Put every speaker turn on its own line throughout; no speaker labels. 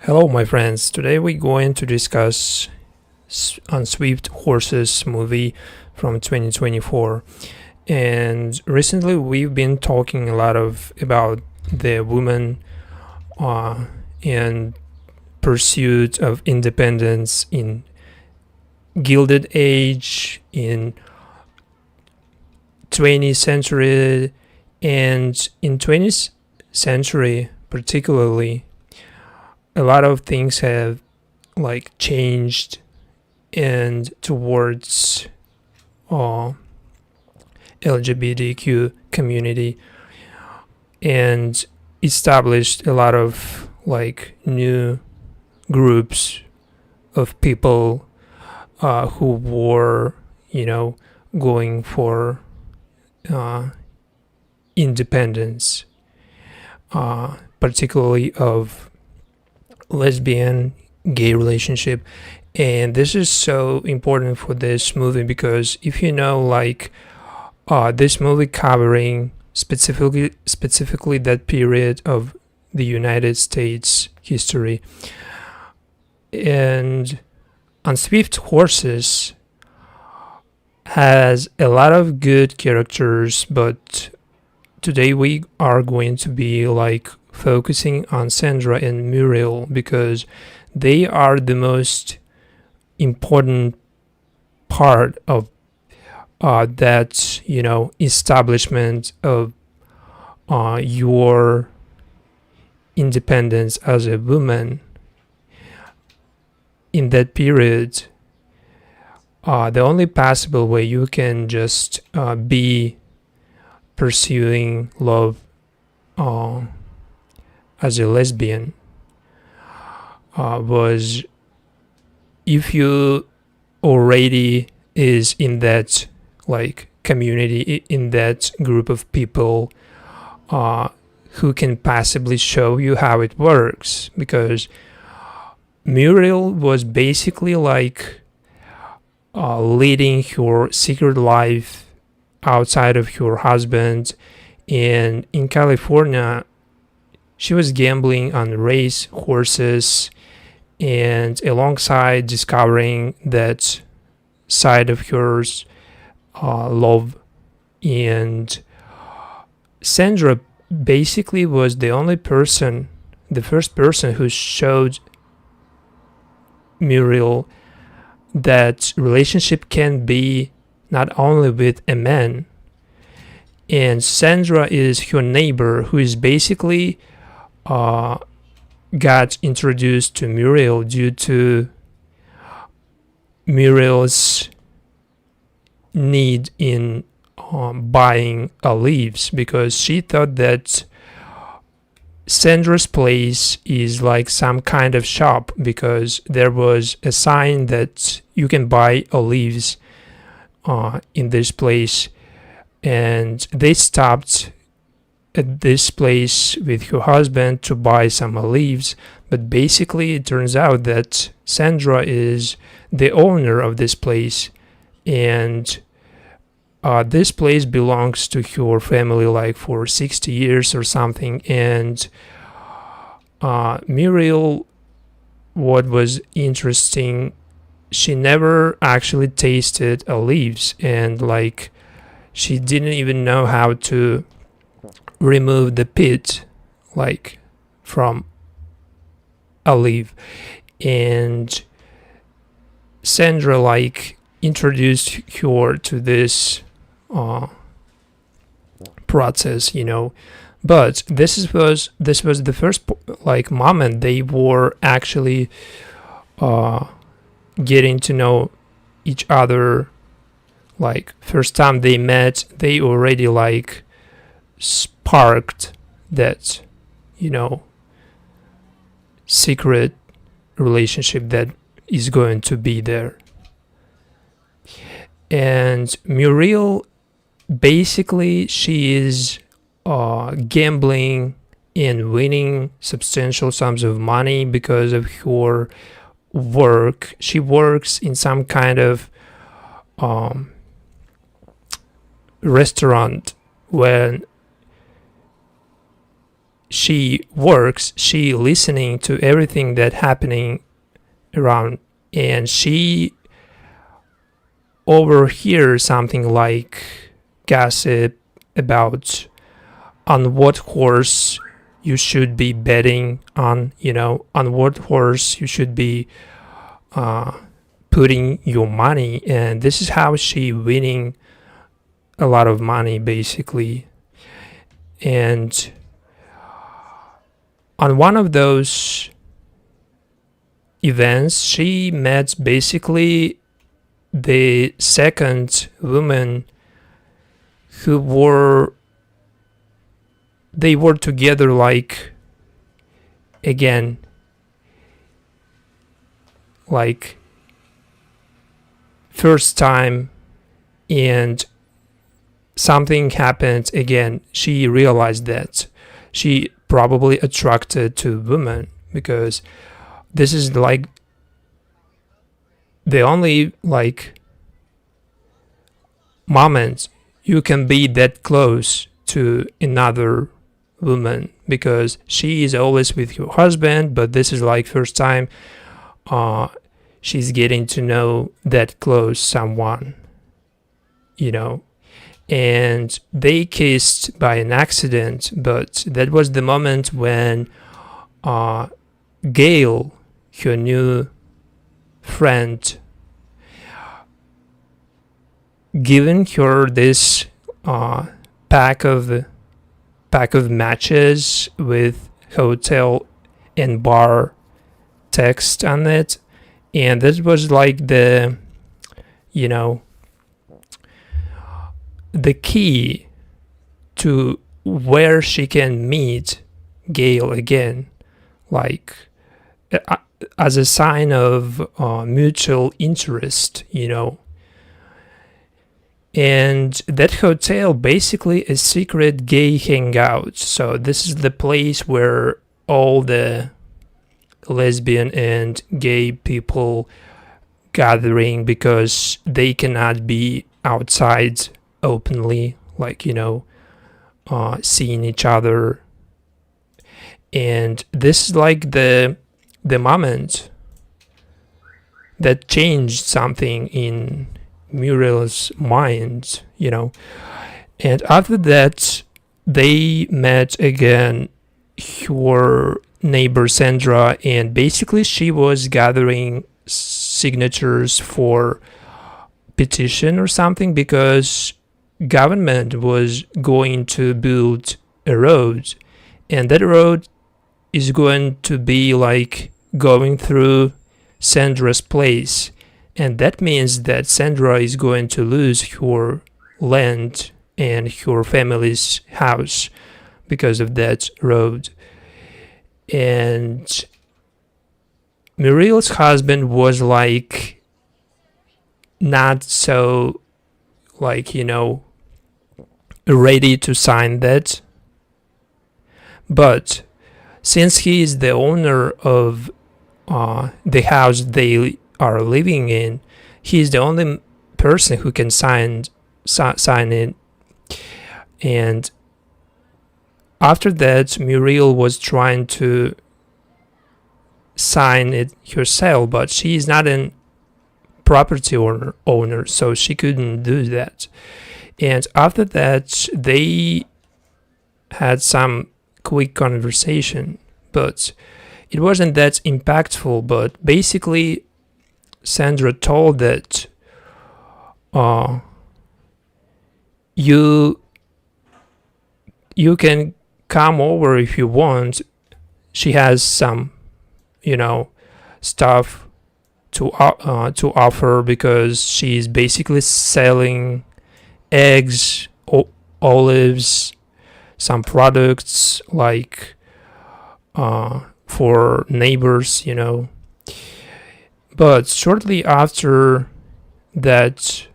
Hello, my friends. Today we're going to discuss on Swift Horses movie from 2024. And recently we've been talking a lot of about the woman and pursuit of independence in Gilded Age, in 20th century, and in 20th century particularly, a lot of things have changed and towards LGBTQ community and established a lot of new groups of people who were going for independence, particularly of lesbian gay relationship. And this is so important for this movie because if you know this movie covering specifically that period of the United States history. And on Swift Horses has a lot of good characters, but today we are going to be focusing on Sandra and Muriel because they are the most important part of that establishment of your independence as a woman in that period. The only possible way you can just be pursuing love as a lesbian was if you already is in that community, in that group of people who can possibly show you how it works, because Muriel was basically leading her secret life outside of her husband, and in California she was gambling on race horses and alongside discovering that side of hers, love. And Sandra basically was the first person who showed Muriel that relationship can be not only with a man. And Sandra is her neighbor who is basically got introduced to Muriel due to Muriel's need in buying olives, because she thought that Sandra's place is like some kind of shop because there was a sign that you can buy olives in this place, and they stopped at this place with her husband to buy some olives. But basically it turns out that Sandra is the owner of this place, and this place belongs to her family for 60 years or something. And Muriel, what was interesting, she never actually tasted olives, and she didn't even know how to remove the pit from olive. And Sandra introduced her to this process, but this was the first moment they were actually getting to know each other. First time they met, they already sparked that secret relationship that is going to be there. And Muriel, basically she is gambling and winning substantial sums of money because of her work. She works in some kind of restaurant when she works, she listening to everything that happening around, and she overhears something like gossip about on what horse you should be betting on, on what horse you should be putting your money, and this is how she winning a lot of money basically. And on one of those events, she met basically the second woman who were together, like, again, like first time, and something happened again. She realized that she probably attracted to women, because this is like the only like moment you can be that close to another woman, because she is always with your husband, but this is like first time she's getting to know that close someone, and they kissed by an accident. But that was the moment when Gail, her new friend, given her this pack of matches with hotel and bar text on it, and this was like the key to where she can meet Gail again, like as a sign of mutual interest, And that hotel basically a secret gay hangout. So this is the place where all the lesbian and gay people gathering, because they cannot be outside openly, like, seeing each other. And this is like the moment that changed something in Muriel's mind, And after that, they met again her neighbor Sandra, and basically she was gathering signatures for petition or something, because government was going to build a road, and that road is going to be like going through Sandra's place, and that means that Sandra is going to lose her land and her family's house because of that road. And Muriel's husband was like not so like ready to sign that, but since he is the owner of the house they are living in, he is the only person who can sign it. And after that, Muriel was trying to sign it herself, but she is not a property owner, so she couldn't do that. And after that, they had some quick conversation, but it wasn't that impactful. But basically, Sandra told that you can come over if you want. She has some stuff to offer, because she's basically selling eggs, olives, some products like for neighbors, But shortly after that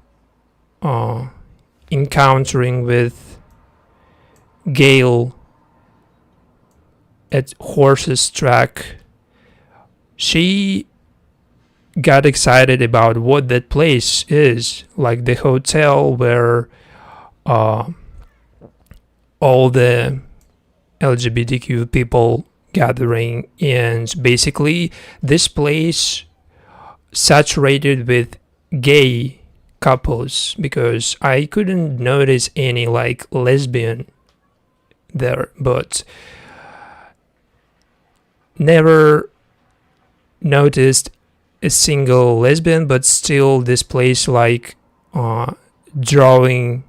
encountering with Gail at horse's track, she got excited about what that place is, like the hotel where all the LGBTQ people gathering, and basically this place saturated with gay couples because I couldn't notice any like lesbian there, but never noticed a single lesbian, but still this place like drawing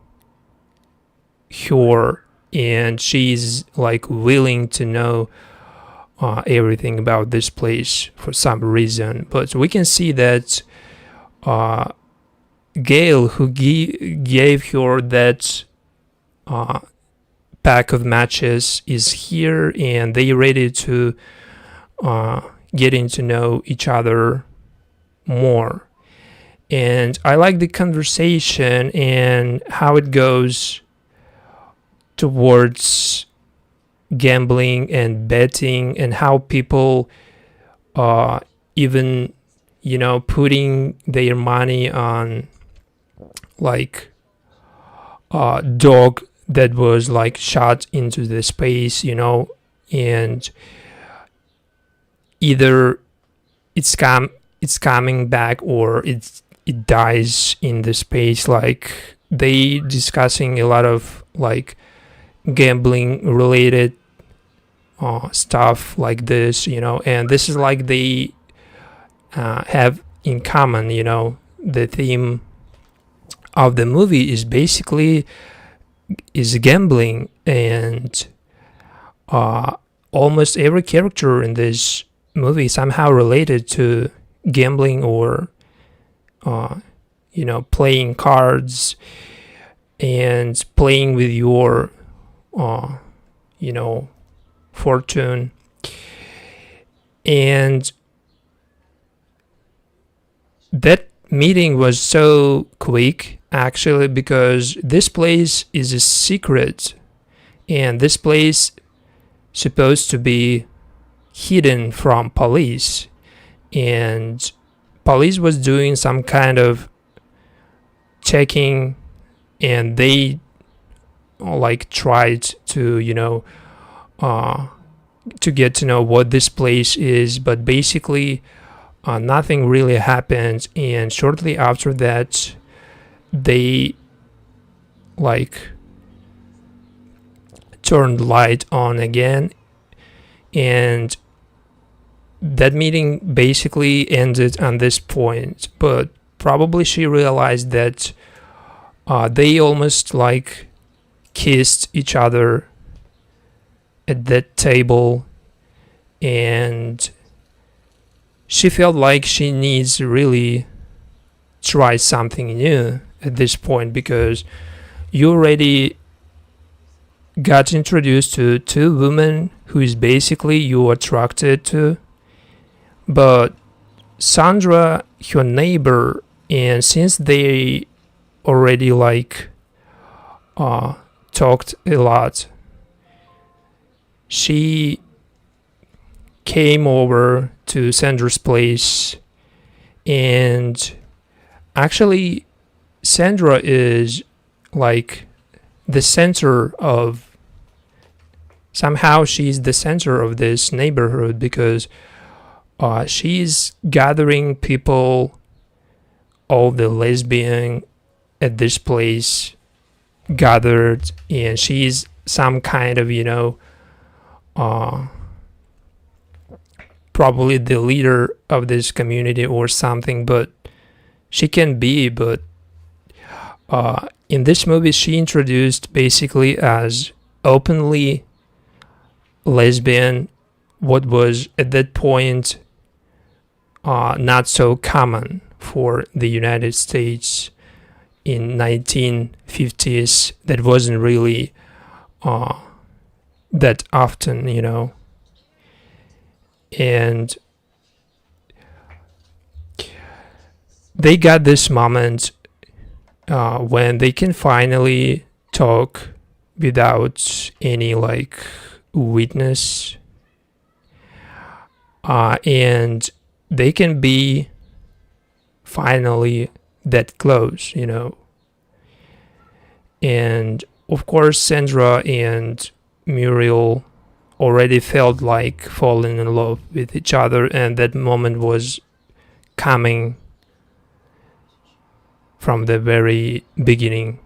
her, and she's like willing to know everything about this place for some reason. But we can see that Gail, who gave her that pack of matches, is here, and they ready to getting to know each other more. And I like the conversation and how it goes towards gambling and betting, and how people even putting their money on like a dog that was like shot into the space, and either it's coming back or it dies in the space. Like they discussing a lot of like gambling related stuff like this, and this is like they have in common. The theme of the movie is basically gambling, and almost every character in this movie somehow related to gambling or playing cards and playing with your fortune. And that meeting was so quick actually, because this place is a secret, and this place supposed to be hidden from police, and police was doing some kind of checking, and they like tried to to get to know what this place is, but basically nothing really happened. And shortly after that they like turned light on again, and that meeting basically ended on this point. But probably she realized that they almost like kissed each other at that table, and she felt like she needs to really try something new at this point, because you already got introduced to two women who is basically you attracted to, but Sandra, her neighbor, and since they already like talked a lot, she came over to Sandra's place, and actually Sandra is like the center of, somehow she's the center of this neighborhood, because she's gathering people, all the lesbian at this place gathered, and she's some kind of probably the leader of this community or something, but she can be. But in this movie she introduced basically as openly lesbian, what was at that point not so common for the United States in 1950s. That wasn't really that often, and they got this moment when they can finally talk without any like witness, and they can be finally that close, and of course Sandra and Muriel already felt like falling in love with each other, and that moment was coming from the very beginning.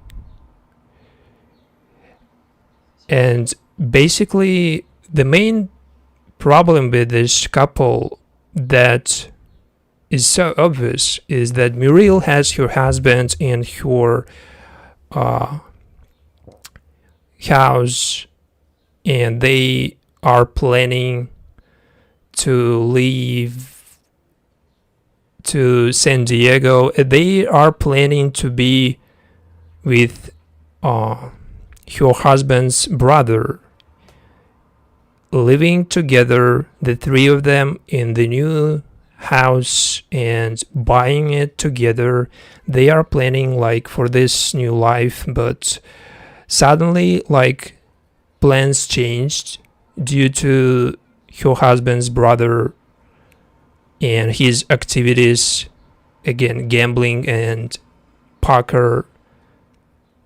And basically, the main problem with this couple that is so obvious is that Muriel has her husband in her house, and they are planning to leave to San Diego. They are planning to be with her husband's brother, living together, the three of them in the new house and buying it together. They are planning like for this new life, but suddenly like plans changed due to her husband's brother and his activities, again gambling and poker,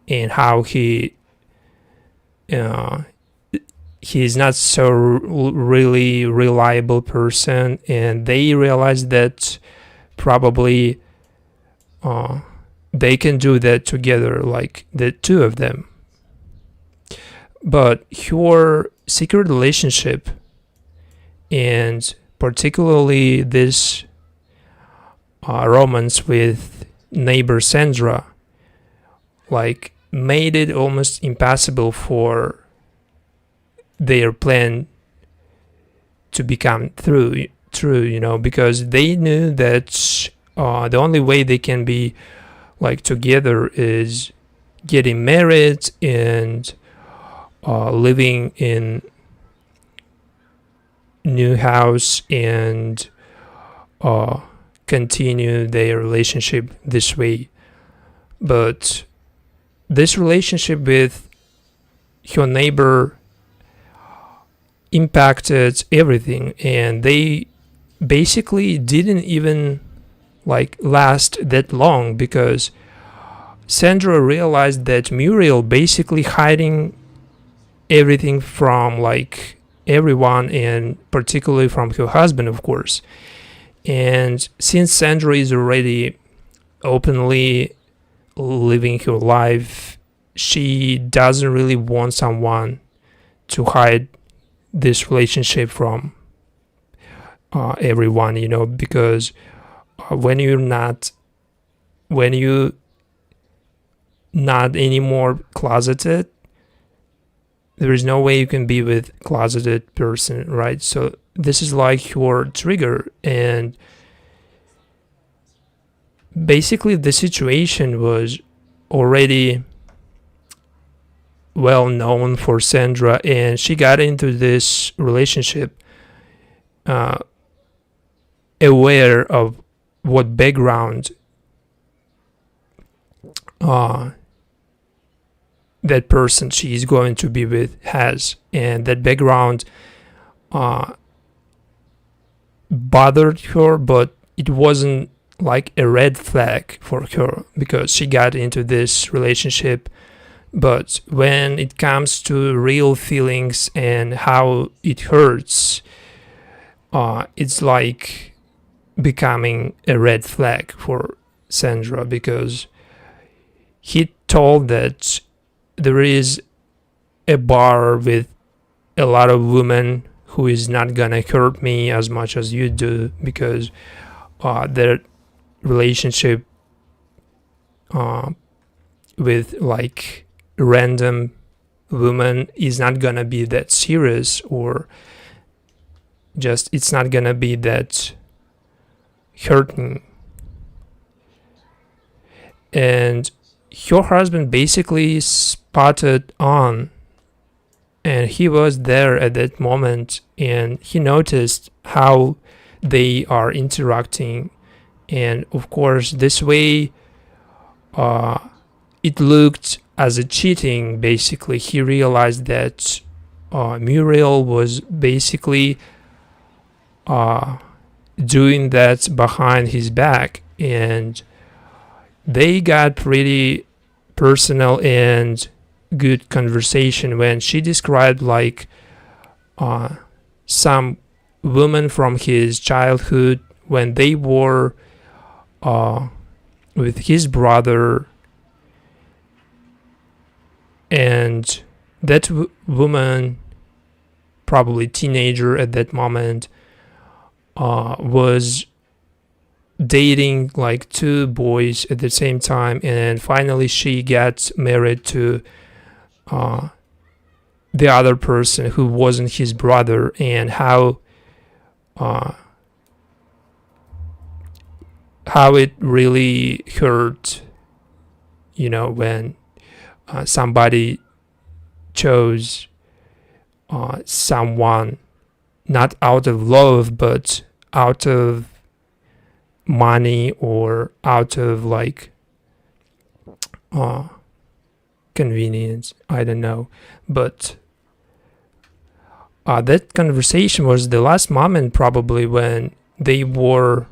and how he's not so really reliable person, and they realize that probably they can do that together, like the two of them. But her secret relationship, and particularly this romance with neighbor Sandra, like made it almost impossible for their plan to become true, because they knew that the only way they can be like together is getting married and living in new house and continue their relationship this way. But this relationship with her neighbor impacted everything, and they basically didn't even like last that long, because Sandra realized that Muriel basically hiding everything from like everyone, and particularly from her husband, of course. And since Sandra is already openly living her life, she doesn't really want someone to hide this relationship from everyone, because when you not anymore closeted, there is no way you can be with closeted person, right? So this is like your trigger, and basically the situation was already well known for Sandra, and she got into this relationship aware of what background that person she is going to be with has, and that background bothered her, but it wasn't like a red flag for her because she got into this relationship. But when it comes to real feelings and how it hurts, it's like becoming a red flag for Sandra, because he told that there is a bar with a lot of women who is not gonna hurt me as much as you do, because their relationship with like random woman is not gonna be that serious, or just it's not gonna be that hurting. And her husband basically spotted on, and he was there at that moment, and he noticed how they are interacting. And of course this way it looked as a cheating. Basically he realized that Muriel was basically doing that behind his back, and they got pretty personal and good conversation when she described like some woman from his childhood when they were with his brother, and that woman, probably teenager at that moment, was dating like two boys at the same time, and finally she gets married to the other person who wasn't his brother, and how it really hurt, when somebody chose someone not out of love but out of money or out of like convenience. I don't know, but that conversation was the last moment probably when they were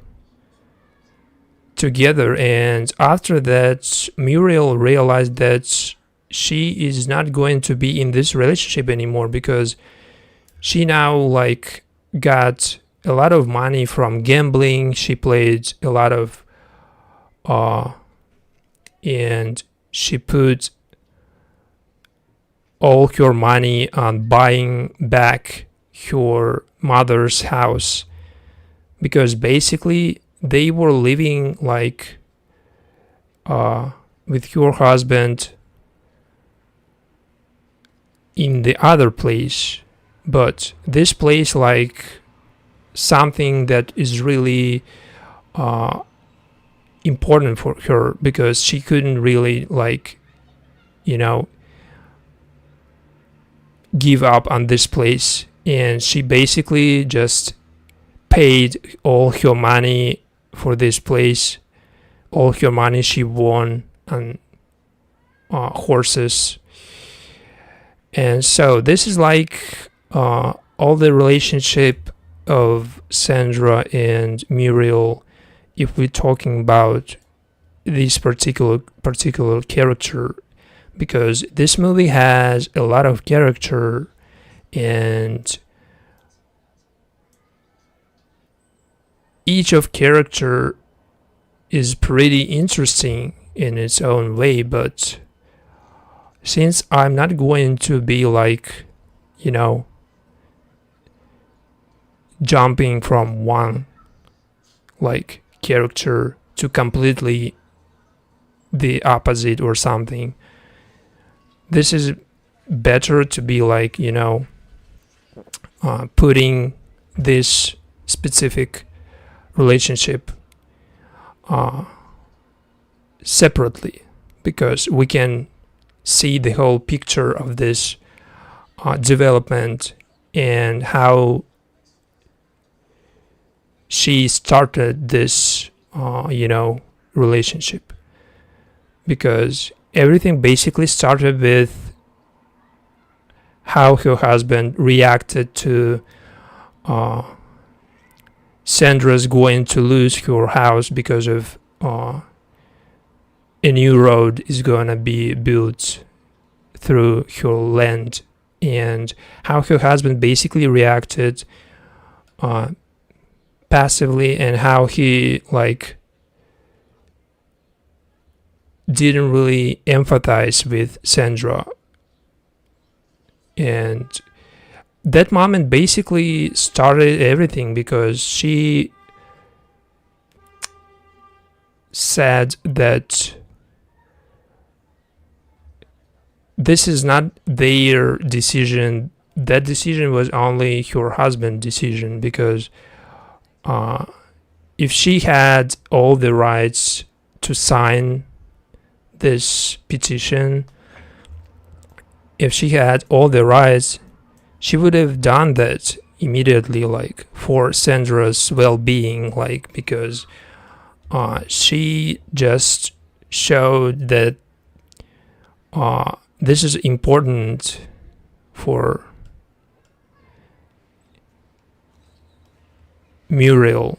together, and after that Muriel realized that she is not going to be in this relationship anymore, because she now like got a lot of money from gambling. She played a lot of and she put all her money on buying back her mother's house, because basically they were living like with her husband in the other place, but this place like something that is really important for her, because she couldn't really like give up on this place, and she basically just paid all her money for this place, all her money she won on horses. And so this is like all the relationship of Sandra and Muriel, if we're talking about this particular character, because this movie has a lot of character, and each of character is pretty interesting in its own way. But since I'm not going to be like jumping from one like character to completely the opposite or something, this is better to be like putting this specific relationship separately, because we can see the whole picture of this development and how she started this relationship, because everything basically started with how her husband reacted to Sandra's going to lose her house because of a new road is going to be built through her land, and how her husband basically reacted passively, and how he like didn't really empathize with Sandra. And that moment basically started everything, because she said that this is not their decision. That decision was only her husband's decision, because if she had all the rights to sign this petition, if she had all the rights, she would have done that immediately, like for Sandra's well-being, like because she just showed that this is important for Muriel.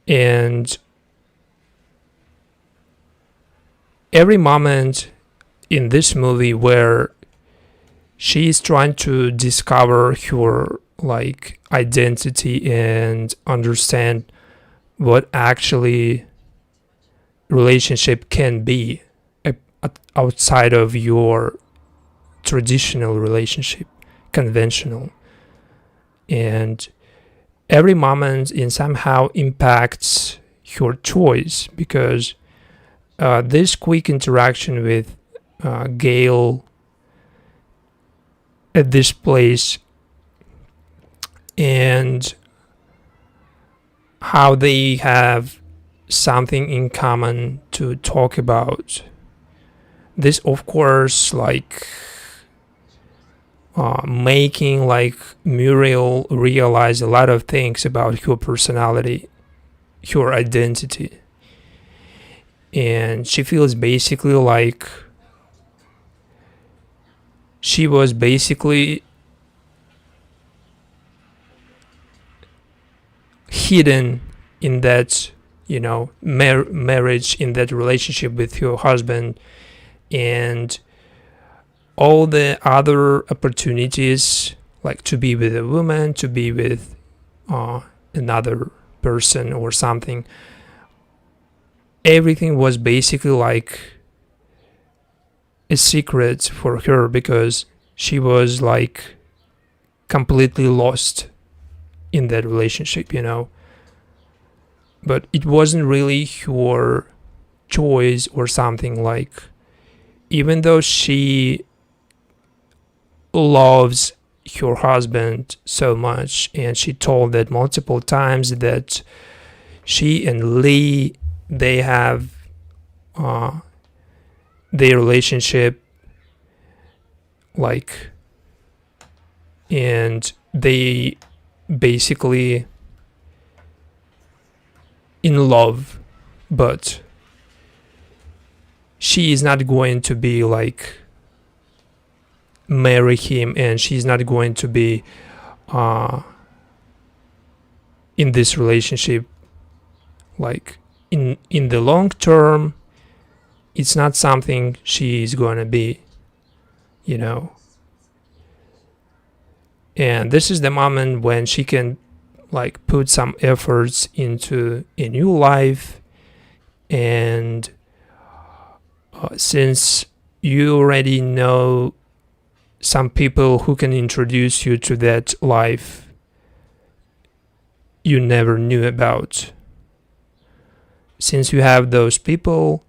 And every moment in this movie where she is trying to discover her like identity and understand what actually relationship can be outside of your traditional relationship, conventional. And every moment in somehow impacts your choice, because this quick interaction with Gail at this place, and how they have something in common to talk about. This, of course, like making like Muriel realize a lot of things about her personality, her identity. And she feels basically like she was basically hidden in that, marriage, in that relationship with her husband, and all the other opportunities, like to be with a woman, to be with another person or something, everything was basically like a secret for her, because she was like completely lost in that relationship, but it wasn't really her choice or something. Like, even though she loves her husband so much, and she told that multiple times that she and Lee, they have their relationship, like, and they basically in love, but she is not going to be like marry him, and she's not going to be in this relationship, like in the long term. It's not something she is going to be, and this is the moment when she can like put some efforts into a new life. And since you already know some people who can introduce you to that life you never knew about, since you have those people,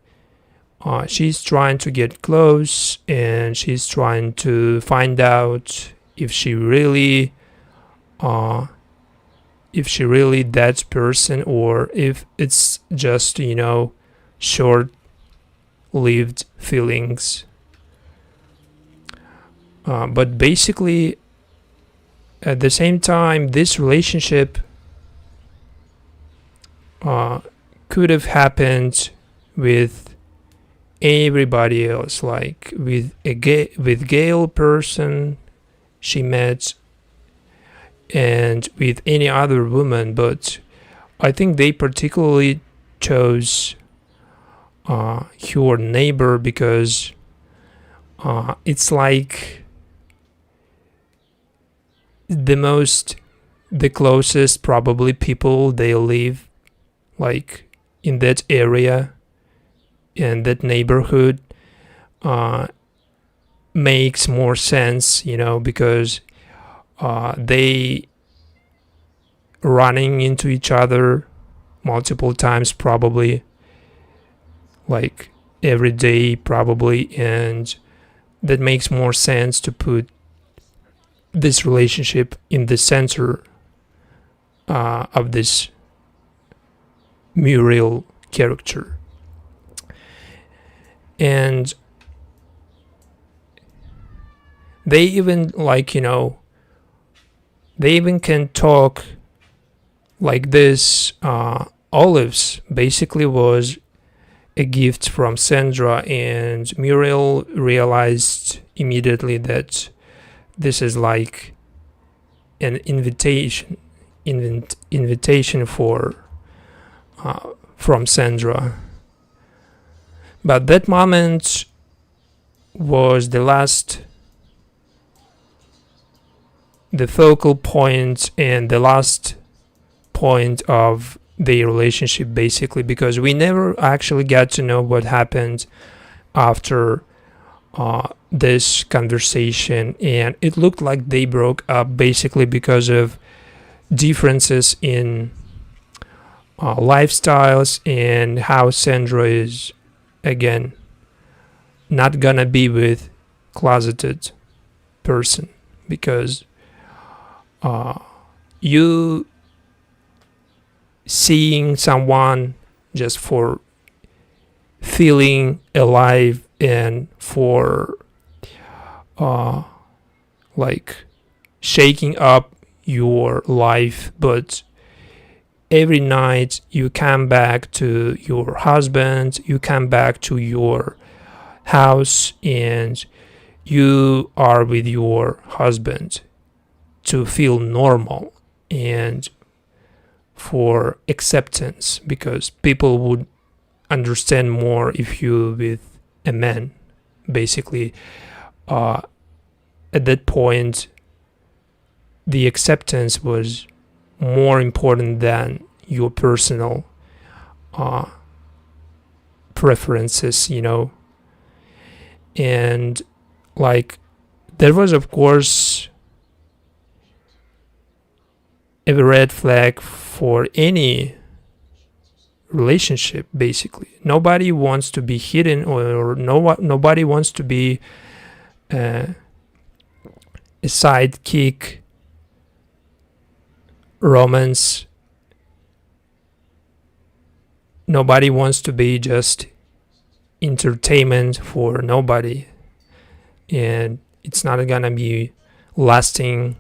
she's trying to get close, and she's trying to find out if she really that person, or if it's just short-lived feelings. But basically, at the same time, this relationship could have happened with everybody else, like with Gail person she met, and with any other woman. But I think they particularly chose her neighbor, because it's like the closest probably people they live like in that area, and that neighborhood makes more sense, because they running into each other multiple times, probably like every day probably, and that makes more sense to put this relationship in the center of this Muriel character. And they even they even can talk like this. Olives basically was a gift from Sandra, and Muriel realized immediately that this is like an invitation for from Sandra. But that moment was the focal point and the last point of the relationship, basically, because we never actually got to know what happened after this conversation, and it looked like they broke up basically because of differences in lifestyles, and how Sandra is, again, not gonna be with closeted person, because you seeing someone just for feeling alive and for like shaking up your life, but every night you come back to your husband, you come back to your house, and you are with your husband to feel normal and for acceptance, because people would understand more if you with a man, basically. At that point, the acceptance was more important than your personal preferences, and like there was, of course, a red flag for any relationship. Basically, nobody wants to be hidden, or nobody wants to be a sidekick romance. Nobody wants to be just entertainment for nobody, and it's not gonna be lasting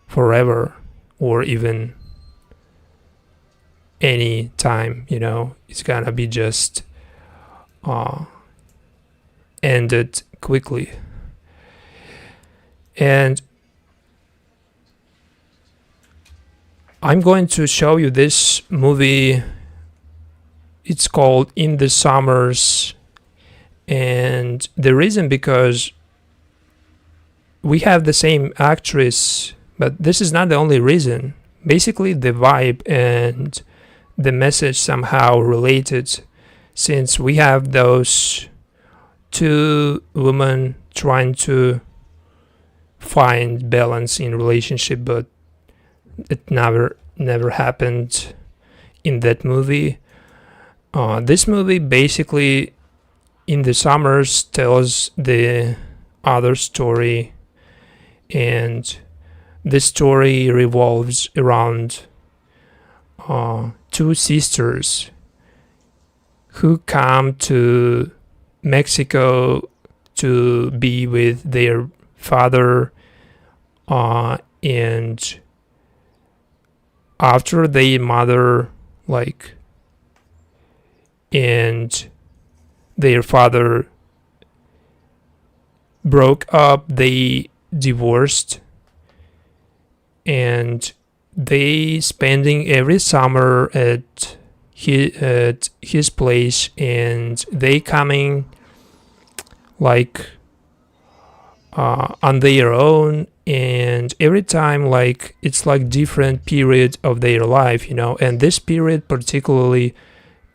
forever or even any time. It's gonna be just ended quickly. And I'm going to show you this movie. It's called In the Summers, and the reason, because we have the same actress, but this is not the only reason. Basically, the vibe and the message somehow related, since we have those two women trying to find balance in relationship, but it never happened in that movie. This movie, basically, In the Summers, tells the other story, and this story revolves around two sisters who come to Mexico to be with their father, and after their mother and their father broke up, they divorced, and they spending every summer at his place, and they coming on their own, and every time it's different period of their life, and this period particularly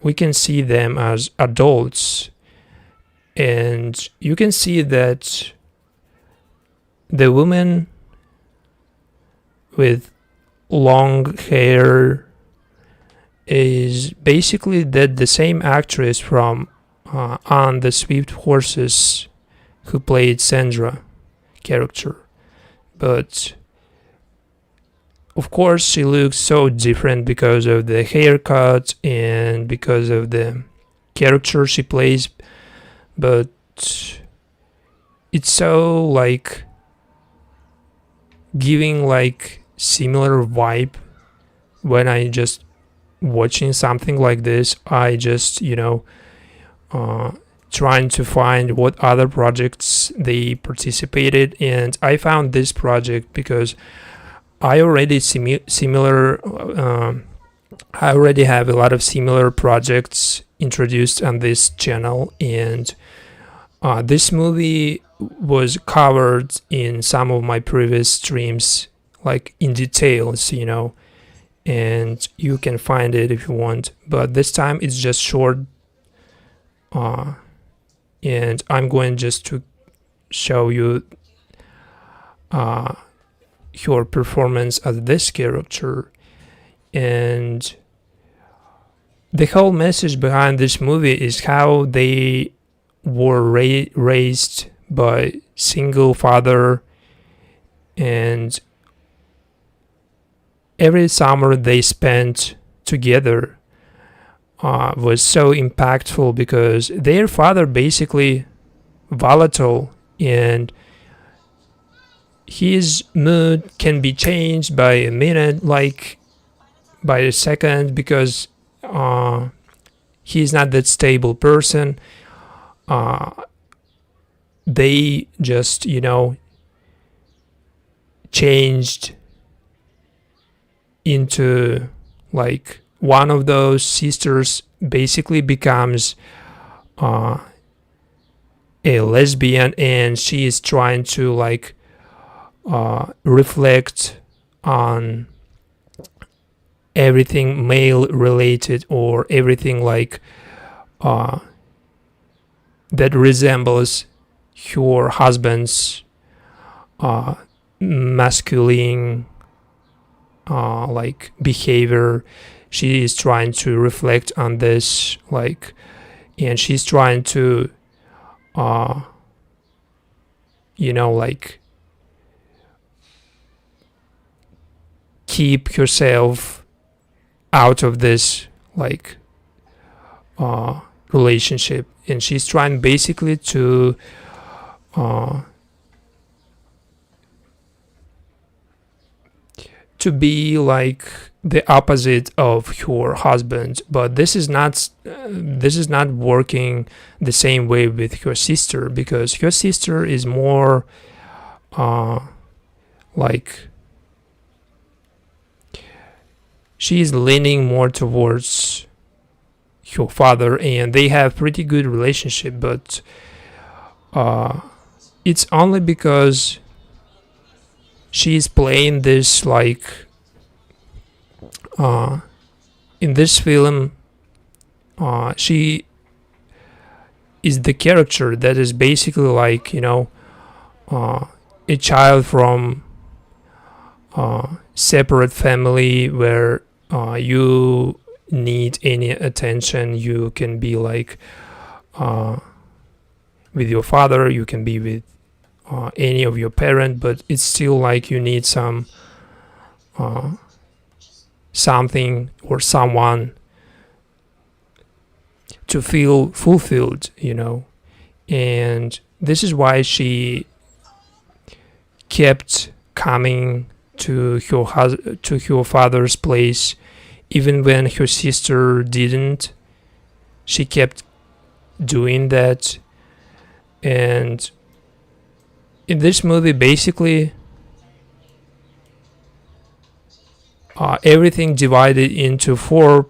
we can see them as adults, and you can see that the woman with long hair is basically the same actress from On the Swift Horses, who played Sandra character, but of course she looks so different because of the haircut and because of the character she plays, but it's so giving similar vibe. When I just watching something like this, I just trying to find what other projects they participated, and I found this project because I already I already have a lot of similar projects introduced on this channel, and This movie was covered in some of my previous streams, like in details, and you can find it if you want. But this time it's just short, and I'm going just to show you her performance as this character. And the whole message behind this movie is how they were raised by single father, and every summer they spent together was so impactful because their father basically volatile, and his mood can be changed by a minute, like by a second, because he's not that stable person. They just, changed into like one of those sisters basically becomes a lesbian, and she is trying to like reflect on everything male related, or everything like that resembles her husband's masculine like behavior. She is trying to reflect on this, like, and she's trying to like keep herself out of this like relationship, and she's trying basically to be like the opposite of her husband. But this is not working the same way with her sister, because her sister is more like she's leaning more towards her father, and they have pretty good relationship, but it's only because she's playing this like in this film she is the character that is basically like a child from separate family where you need any attention, you can be like with your father, you can be with any of your parent, but it's still like you need some something or someone to feel fulfilled, and this is why she kept coming to her father's place even when her sister didn't. She kept doing that, and in this movie basically everything divided into 4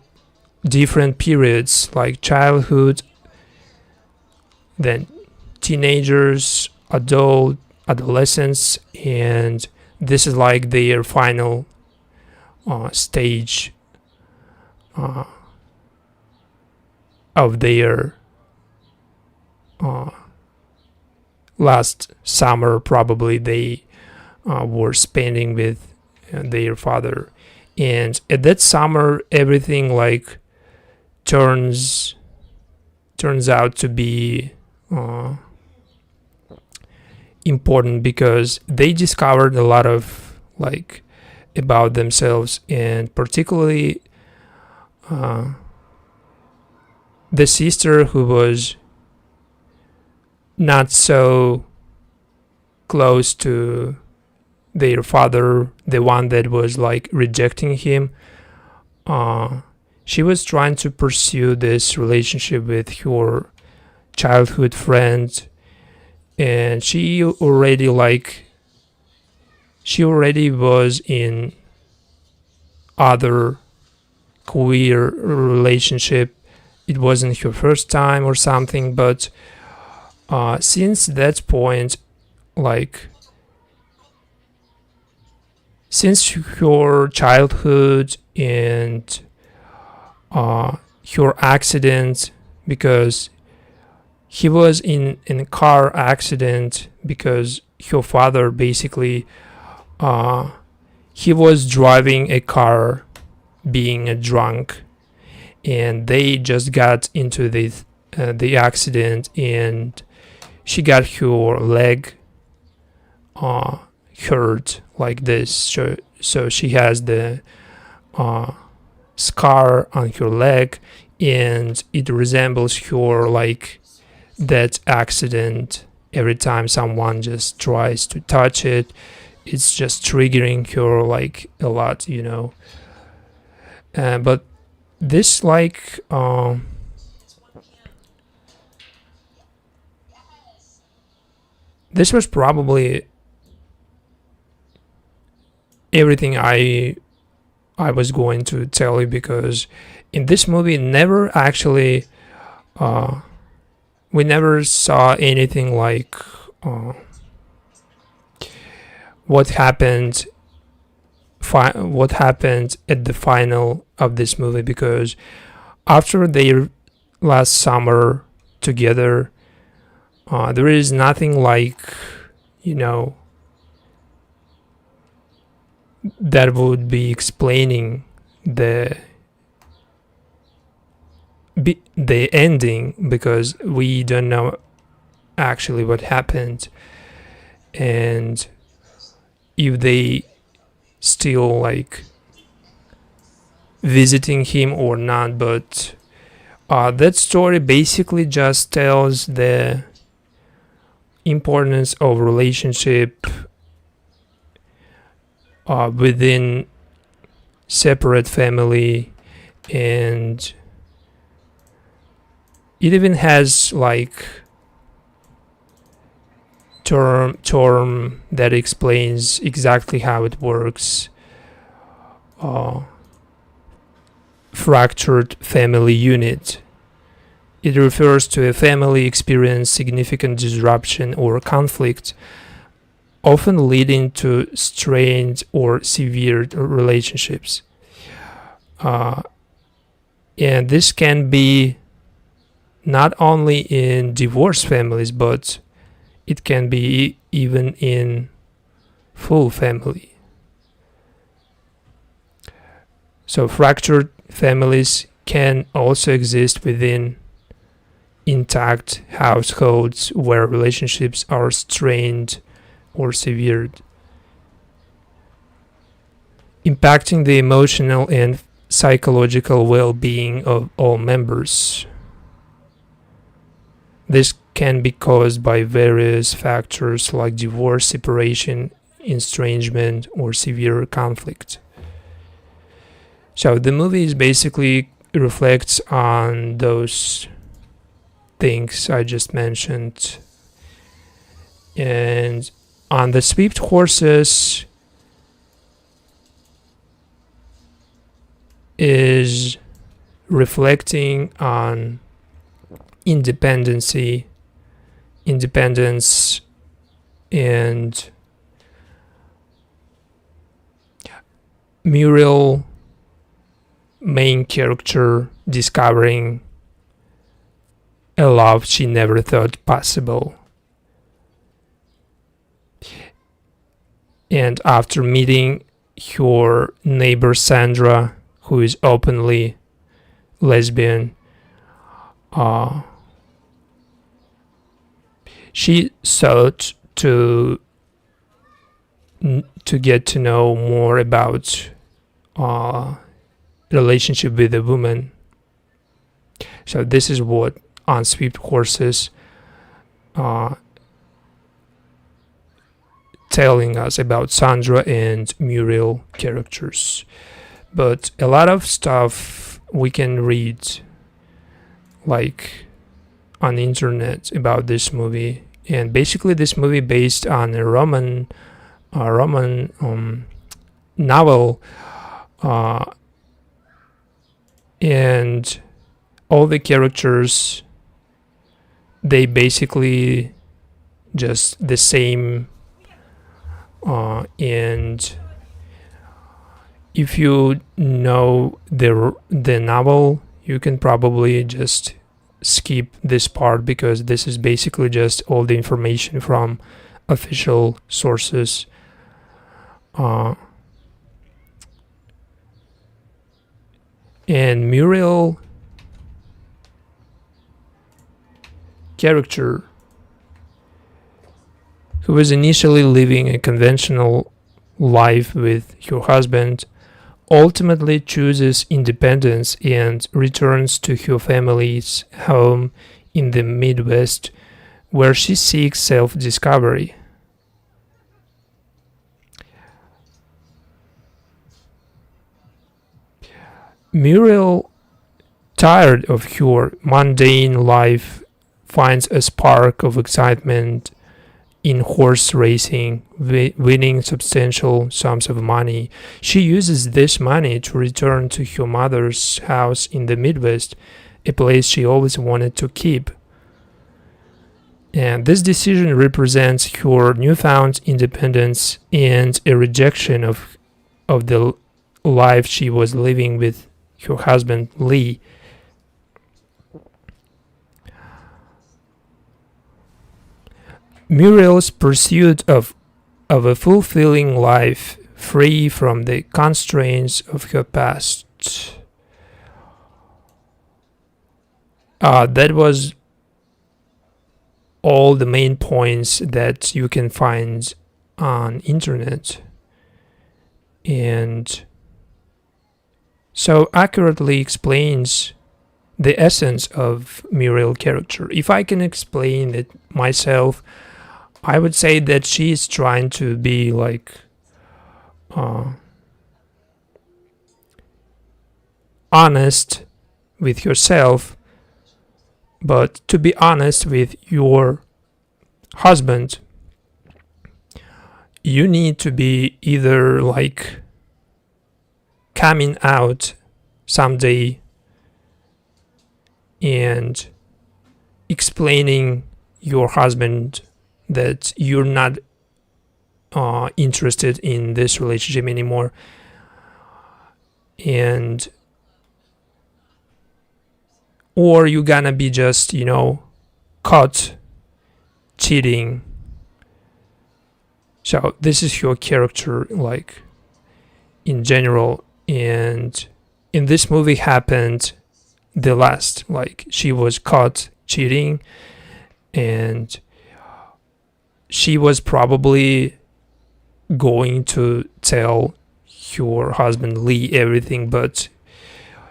different periods, like childhood, then teenagers, adolescence, and this is like their final stage of their last summer probably they were spending with their father. And at that summer everything like turns out to be important, because they discovered a lot of like about themselves, and particularly the sister who was not so close to their father, the one that was like rejecting him, she was trying to pursue this relationship with her childhood friend, and she already was in other queer relationship. It wasn't her first time or something, but Since that point, like since her childhood and her accident, because he was in a car accident because her father basically he was driving a car being a drunk, and they just got into the accident, and she got her leg uh, hurt like this. So she has the uh, scar on her leg, and it resembles her like that accident. Every time someone just tries to touch it, it's just triggering her like a lot, you know. But this like this was probably everything I was going to tell you, because in this movie never actually we never saw anything like what happened what happened at the final of this movie, because after their last summer together, there is nothing like, you know, that would be explaining the ending, because we don't know actually what happened and if they still like visiting him or not. But that story basically just tells the importance of relationship within separate family, and it even has like term that explains exactly how it works. Fractured family unit. It refers to a family experience significant disruption or conflict, often leading to strained or severe relationships. And this can be not only in divorced families, but it can be even in full family. So fractured families can also exist within intact households where relationships are strained or severed, impacting the emotional and psychological well-being of all members. This can be caused by various factors like divorce, separation, estrangement, or severe conflict. So the movie basically reflects on those things I just mentioned. And on the Swift Horses is reflecting on independence and Muriel, main character, discovering a love she never thought possible. And after meeting her neighbor Sandra, who is openly lesbian, she sought to get to know more about relationship with a woman. So this is what On Swift Horses telling us about Sandra and Muriel characters. But a lot of stuff we can read like on the internet about this movie, and basically this movie based on a Roman novel, and all the characters they basically just the same. And if you know the novel, you can probably just skip this part because this is basically just all the information from official sources. And Muriel character, who was initially living a conventional life with her husband, ultimately chooses independence and returns to her family's home in the Midwest, where she seeks self-discovery. Muriel, tired of her mundane life, finds a spark of excitement in horse racing, winning substantial sums of money. She uses this money to return to her mother's house in the Midwest, a place she always wanted to keep. And this decision represents her newfound independence and a rejection of the life she was living with her husband Lee. Muriel's pursuit of a fulfilling life free from the constraints of her past. That was all the main points that you can find on internet, and so accurately explains the essence of Muriel character. If I can explain it myself, I would say that she is trying to be like honest with yourself, but to be honest with your husband, you need to be either like coming out someday and explaining your husband that you're not interested in this relationship anymore, and or you're gonna be just caught cheating. So this is your character like in general, and in this movie happened the last, like she was caught cheating and she was probably going to tell your husband Lee everything, but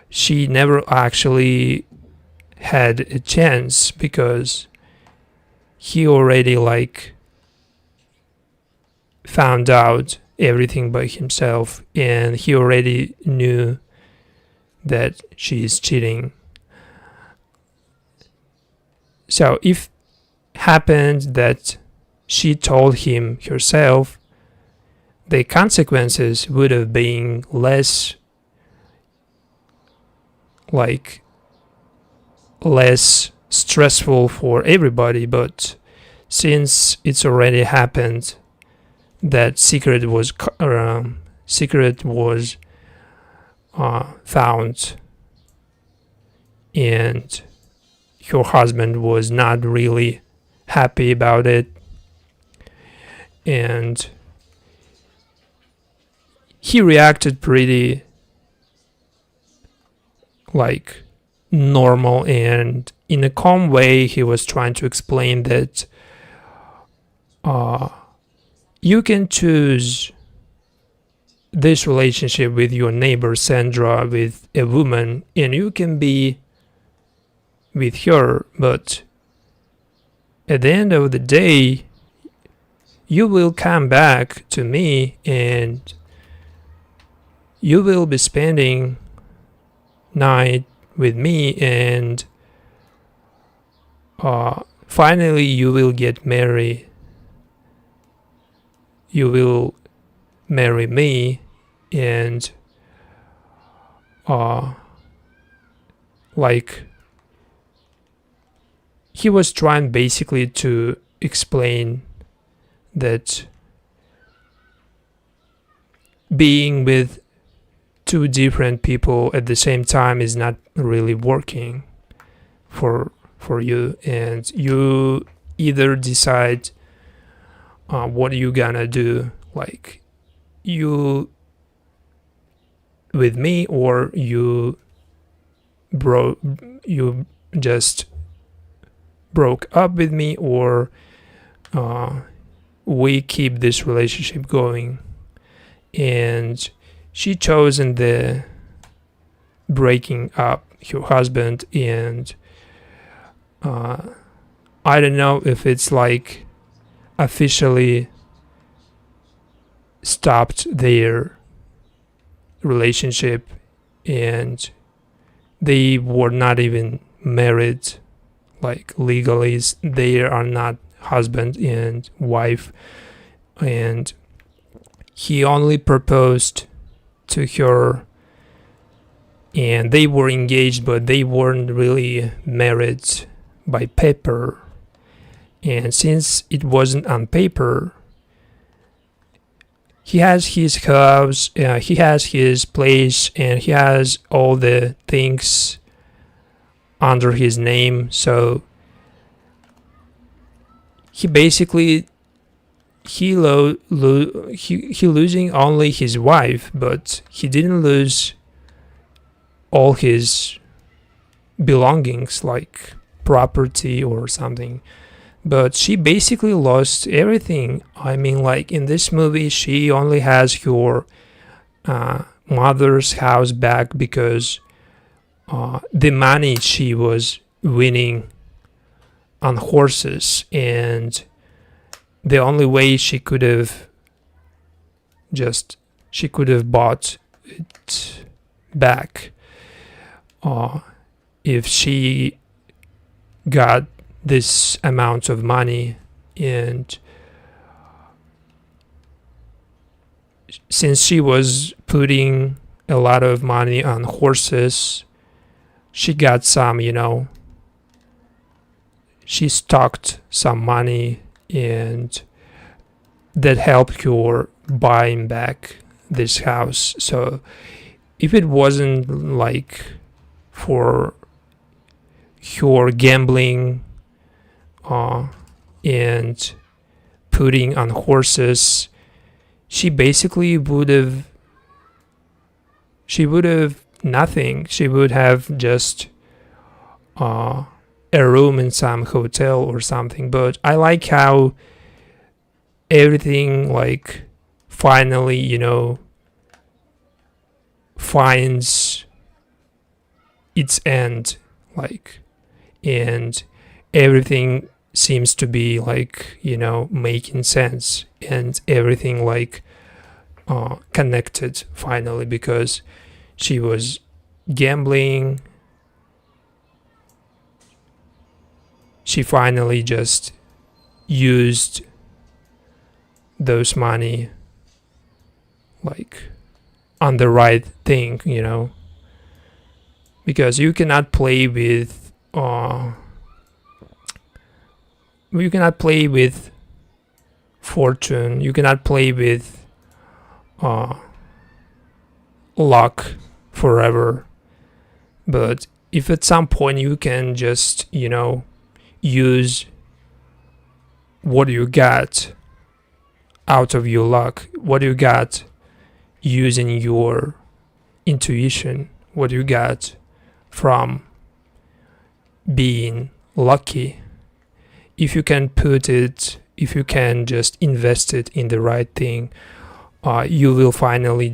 she never actually had a chance because he already like found out everything by himself and he already knew that she's cheating. So if happened that she told him herself, the consequences would have been less stressful for everybody, but since it's already happened, that secret was found, and your husband was not really happy about it, and he reacted pretty like normal, and in a calm way he was trying to explain that you can choose this relationship with your neighbor Sandra, with a woman, and you can be with her, but at the end of the day you will come back to me and you will be spending night with me, and finally you will get married. You will marry me, and like he was trying basically to explain that being with two different people at the same time is not really working for you, and you either decide what you gonna do, like you with me, or you just broke up with me, or we keep this relationship going. And she chose in the breaking up her husband, and I don't know if it's like officially stopped their relationship, and they were not even married, like legally they are not husband and wife, and he only proposed to her, and they were engaged, but they weren't really married by paper. And since it wasn't on paper, he has his house, he has his place, and he has all the things under his name. So he basically he losing only his wife, but he didn't lose all his belongings like property or something. But she basically lost everything. I mean, like in this movie, she only has her mother's house back because the money she was winning on horses, and the only way she could have bought it back if she got this amount of money. And since she was putting a lot of money on horses, she got some, she stocked some money, and that helped her buying back this house. So if it wasn't like for her gambling and putting on horses, she basically would have nothing. She would have just a room in some hotel or something. But I like how everything like finally, finds its end, like, and everything seems to be like, making sense, and everything like connected finally, because she was gambling. She finally just used those money like on the right thing, because you cannot play with fortune, you cannot play with luck forever. But if at some point you can just use what you got out of your luck, what you got using your intuition, what you got from being lucky, if you can just invest it in the right thing, you will finally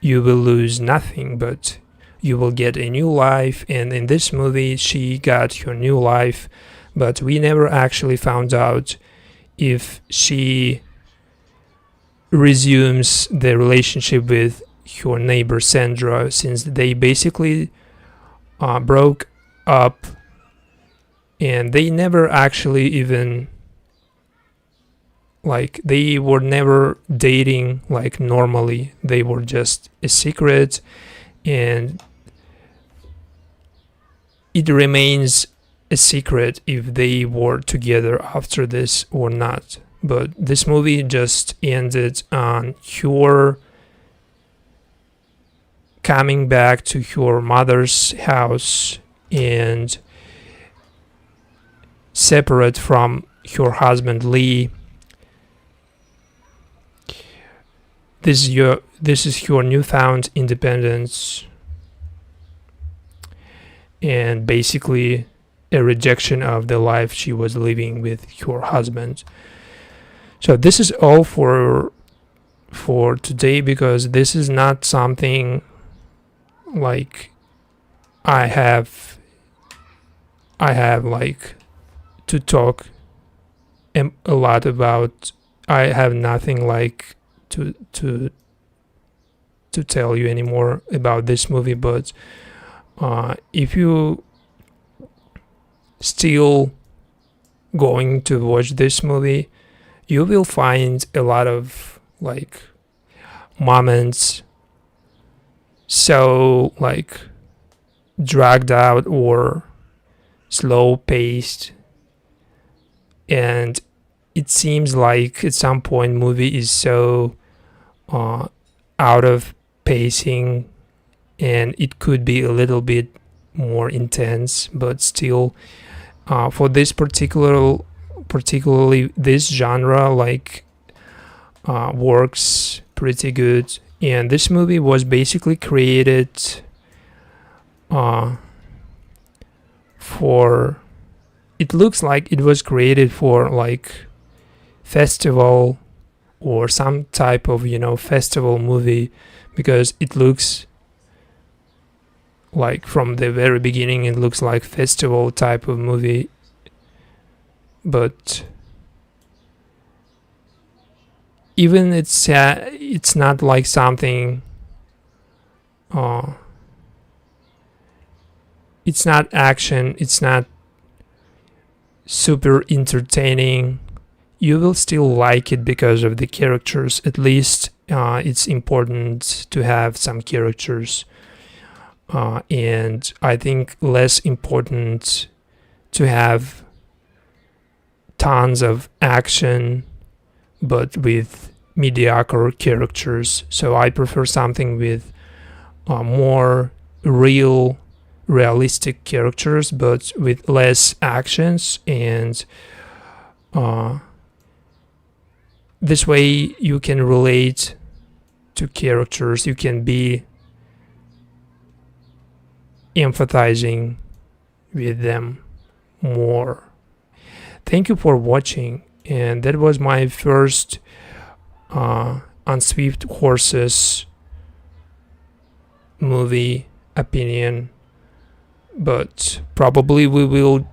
you will lose nothing, but you will get a new life. And in this movie, she got her new life, but we never actually found out if she resumes the relationship with her neighbor Sandra, since they basically broke up, and they never actually even like, they were never dating like normally. They were just a secret, and it remains a secret if they were together after this or not. But this movie just ended on her coming back to her mother's house and separate from her husband Lee. This is her newfound independence, and basically a rejection of the life she was living with her husband. So this is all for today, because this is not something like I have like to talk a lot about. I have nothing like to tell you anymore about this movie. But if you still going to watch this movie, you will find a lot of like moments so like dragged out or slow paced, and it seems like at some point movie is so out of pacing, and it could be a little bit more intense, but still for this particularly this genre like works pretty good. And this movie was basically created for, it looks like it was created for like festival or some type of festival movie, because it looks like from the very beginning it looks like festival type of movie. But even it's not like something it's not action, it's not super entertaining. You will still like it because of the characters. At least it's important to have some characters, and I think less important to have tons of action but with mediocre characters. So I prefer something with more realistic characters but with less actions, and this way you can relate to characters, you can be empathizing with them more. Thank you for watching, and that was my first on Swift Horses movie opinion, but probably we will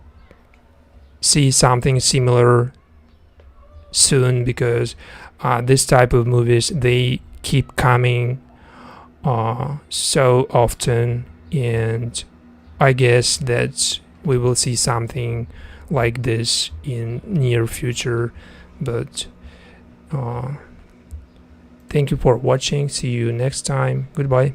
see something similar soon, because this type of movies, they keep coming so often, and I guess that we will see something like this in near future. But thank you for watching. See you next time. Goodbye.